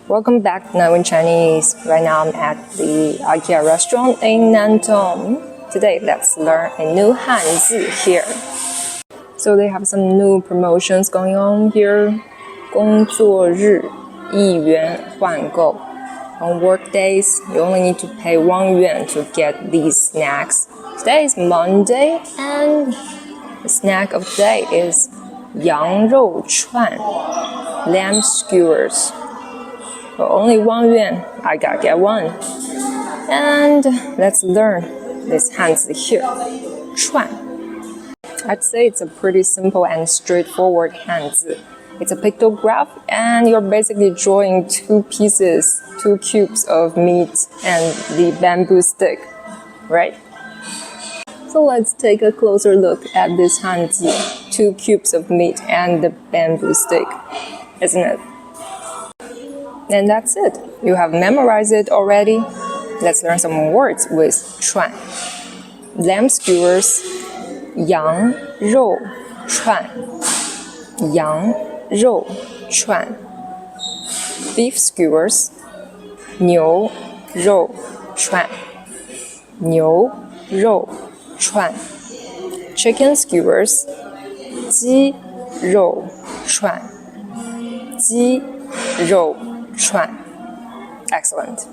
Welcome back to Now in Chinese. Right now I'm at the IKEA restaurant in Nantong. Today let's learn a new Hanzi here. So they have some new promotions going on here. 工作日1元换购. On work days, you only need to pay 1 yuan to get these snacks. Today is Monday and the snack of the day is 羊肉串, lamb skewers. For only 1 yuan, I gotta get one. And let's learn this Hanzi here. 串. I'd say it's a pretty simple and straightforward Hanzi. It's a pictograph and you're basically drawing two cubes of meat and the bamboo stick, right? So let's take a closer look at this Hanzi. 2 cubes of meat and the bamboo stick, isn't it? And that's it. You have memorized it already. Let's learn some words with 串. Lamb skewers, 羊肉串. 羊肉串. Beef skewers, 牛肉串. 牛肉串. Chicken skewers, 鸡肉串. 鸡肉串. Excellent.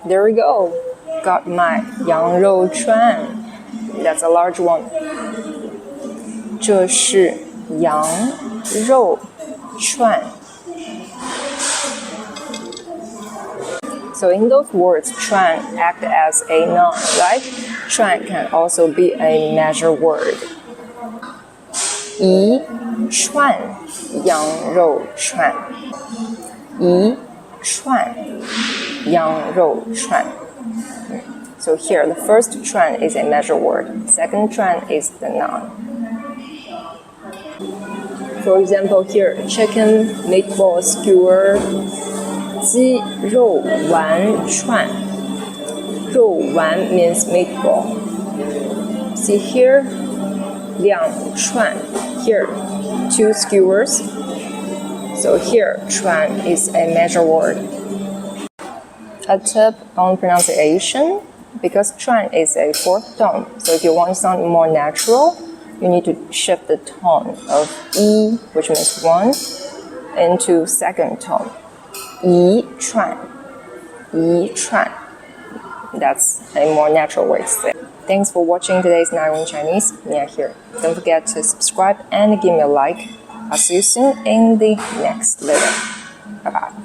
There we go. Got my 羊肉串. That's a large one. 这是羊肉串. So in those words, 串 act as a noun, right? 串 can also be a measure word. 一串羊肉串. 一串羊肉串. So here, the first 串 is a measure word. Second 串 is the noun. For example, here, chicken meatball skewer, 鸡肉丸串. 肉丸 means meatball. See here, 两串. Here, 2 skewers. So here, 串 is a measure word. A tip on pronunciation, because 串 is a fourth tone, so if you want to sound more natural, you need to shift the tone of 一, which means 1, into second tone. 一串. 一串. That's a more natural way to say it. Thanks for watching today's Now in Chinese. Mia here. Don't forget to subscribe and give me a like. I'll see you soon in the next video. Bye bye.